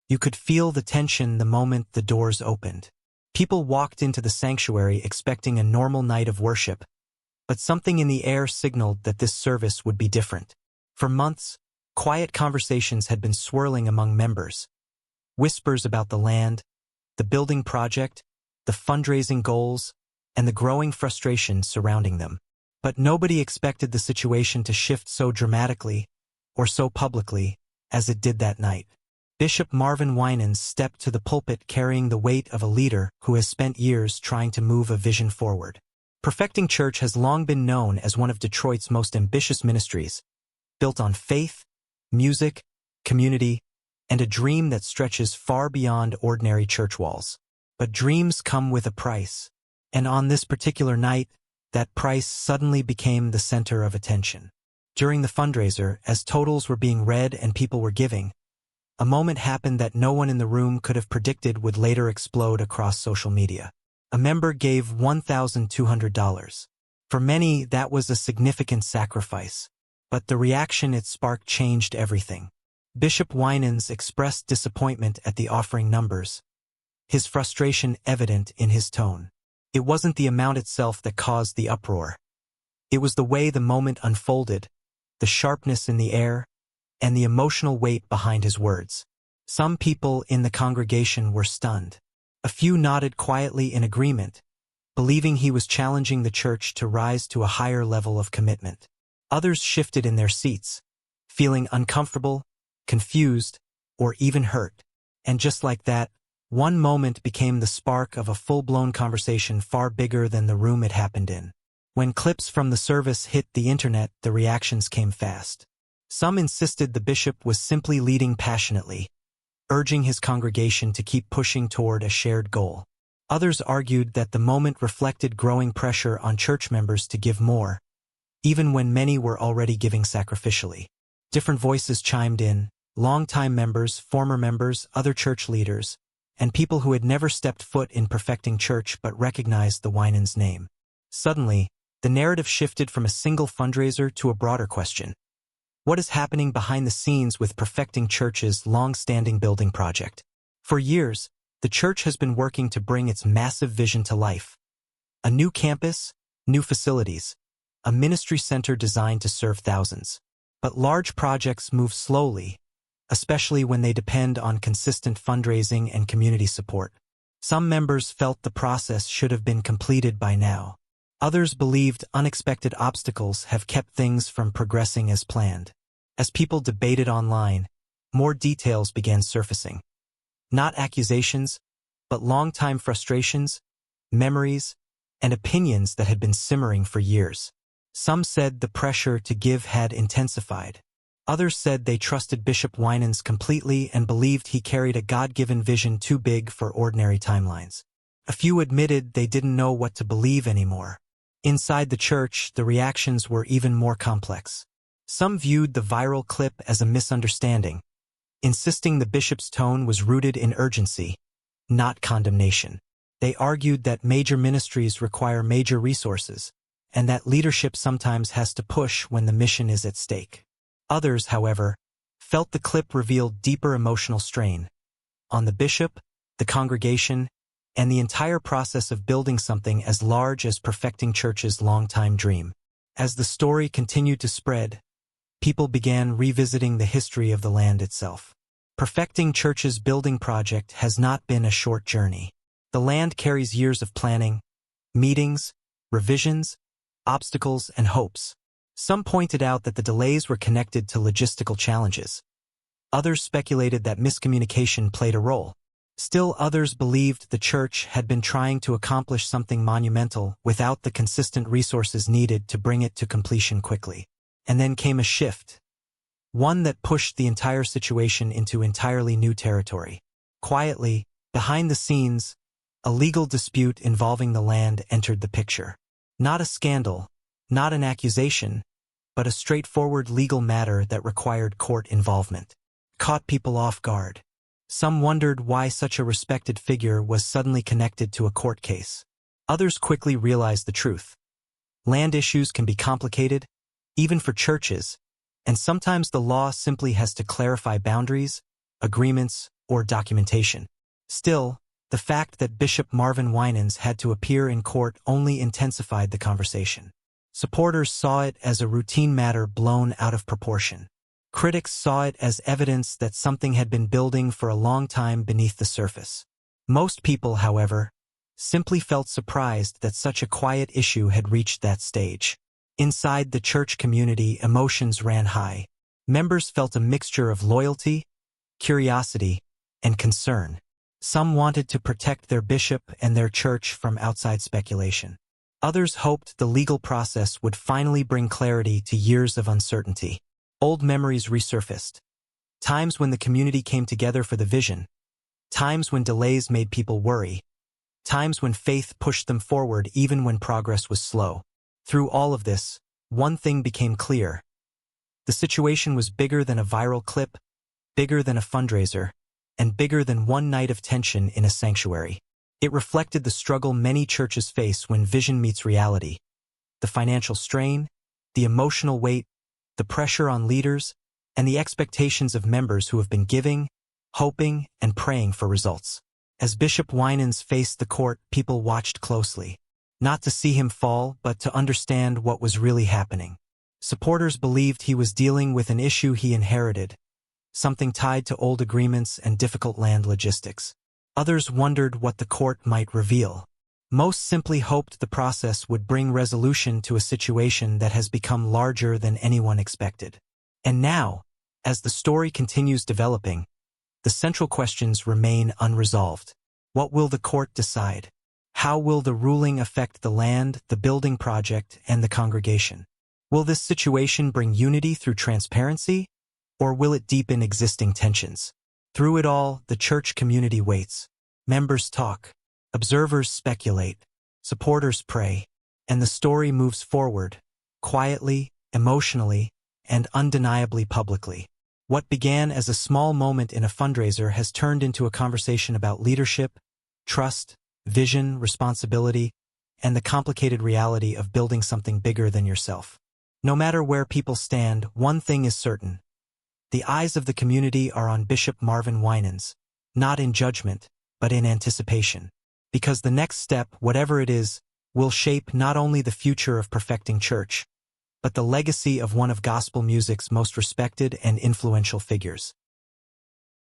You could feel the tension the moment the doors opened. People walked into the sanctuary expecting a normal night of worship, but something in the air signaled that this service would be different. For months, quiet conversations had been swirling among members. Whispers about the land, the building project, the fundraising goals, and the growing frustration surrounding them. But nobody expected the situation to shift so dramatically, or so publicly, as it did that night. Bishop Marvin Winans stepped to the pulpit carrying the weight of a leader who has spent years trying to move a vision forward. Perfecting Church has long been known as one of Detroit's most ambitious ministries, built on faith, music, community, and a dream that stretches far beyond ordinary church walls. But dreams come with a price, and on this particular night, that price suddenly became the center of attention. During the fundraiser, as totals were being read and people were giving, a moment happened that no one in the room could have predicted would later explode across social media. A member gave $1,200. For many, that was a significant sacrifice, but the reaction it sparked changed everything. Bishop Winans expressed disappointment at the offering numbers, his frustration evident in his tone. It wasn't the amount itself that caused the uproar. It was the way the moment unfolded, the sharpness in the air, and the emotional weight behind his words. Some people in the congregation were stunned. A few nodded quietly in agreement, believing he was challenging the church to rise to a higher level of commitment. Others shifted in their seats, feeling uncomfortable, confused, or even hurt. And just like that, one moment became the spark of a full-blown conversation far bigger than the room it happened in. When clips from the service hit the internet, the reactions came fast. Some insisted the bishop was simply leading passionately, urging his congregation to keep pushing toward a shared goal. Others argued that the moment reflected growing pressure on church members to give more, even when many were already giving sacrificially. Different voices chimed in, longtime members, former members, other church leaders, and people who had never stepped foot in Perfecting Church but recognized the Winans name. Suddenly, the narrative shifted from a single fundraiser to a broader question. What is happening behind the scenes with Perfecting Church's long-standing building project? For years, the church has been working to bring its massive vision to life. A new campus, new facilities, a ministry center designed to serve thousands. But large projects move slowly, especially when they depend on consistent fundraising and community support. Some members felt the process should have been completed by now. Others believed unexpected obstacles have kept things from progressing as planned. As people debated online, more details began surfacing. Not accusations, but long-time frustrations, memories, and opinions that had been simmering for years. Some said the pressure to give had intensified. Others said they trusted Bishop Winans completely and believed he carried a God-given vision too big for ordinary timelines. A few admitted they didn't know what to believe anymore. Inside the church, the reactions were even more complex. Some viewed the viral clip as a misunderstanding, insisting the bishop's tone was rooted in urgency, not condemnation. They argued that major ministries require major resources, and that leadership sometimes has to push when the mission is at stake. Others, however, felt the clip revealed deeper emotional strain on the bishop, the congregation, and the entire process of building something as large as Perfecting Church's longtime dream. As the story continued to spread, people began revisiting the history of the land itself. Perfecting Church's building project has not been a short journey. The land carries years of planning, meetings, revisions, obstacles, and hopes. Some pointed out that the delays were connected to logistical challenges. Others speculated that miscommunication played a role. Still others believed the church had been trying to accomplish something monumental without the consistent resources needed to bring it to completion quickly. And then came a shift, one that pushed the entire situation into entirely new territory. Quietly, behind the scenes, a legal dispute involving the land entered the picture. Not a scandal, not an accusation, but a straightforward legal matter that required court involvement. Caught people off guard. Some wondered why such a respected figure was suddenly connected to a court case. Others quickly realized the truth. Land issues can be complicated, even for churches, and sometimes the law simply has to clarify boundaries, agreements, or documentation. Still, the fact that Bishop Marvin Winans had to appear in court only intensified the conversation. Supporters saw it as a routine matter blown out of proportion. Critics saw it as evidence that something had been building for a long time beneath the surface. Most people, however, simply felt surprised that such a quiet issue had reached that stage. Inside the church community, emotions ran high. Members felt a mixture of loyalty, curiosity, and concern. Some wanted to protect their bishop and their church from outside speculation. Others hoped the legal process would finally bring clarity to years of uncertainty. Old memories resurfaced. Times when the community came together for the vision. Times when delays made people worry. Times when faith pushed them forward even when progress was slow. Through all of this, one thing became clear. The situation was bigger than a viral clip, bigger than a fundraiser, and bigger than one night of tension in a sanctuary. It reflected the struggle many churches face when vision meets reality. The financial strain, the emotional weight, the pressure on leaders, and the expectations of members who have been giving, hoping, and praying for results. As Bishop Winans faced the court, people watched closely. Not to see him fall, but to understand what was really happening. Supporters believed he was dealing with an issue he inherited, something tied to old agreements and difficult land logistics. Others wondered what the court might reveal. Most simply hoped the process would bring resolution to a situation that has become larger than anyone expected. And now, as the story continues developing, the central questions remain unresolved. What will the court decide? How will the ruling affect the land, the building project, and the congregation? Will this situation bring unity through transparency, or will it deepen existing tensions? Through it all, the church community waits. Members talk. Observers speculate, supporters pray, and the story moves forward, quietly, emotionally, and undeniably publicly. What began as a small moment in a fundraiser has turned into a conversation about leadership, trust, vision, responsibility, and the complicated reality of building something bigger than yourself. No matter where people stand, one thing is certain. The eyes of the community are on Bishop Marvin Winans, not in judgment, but in anticipation. Because the next step, whatever it is, will shape not only the future of perfecting church, but the legacy of one of gospel music's most respected and influential figures.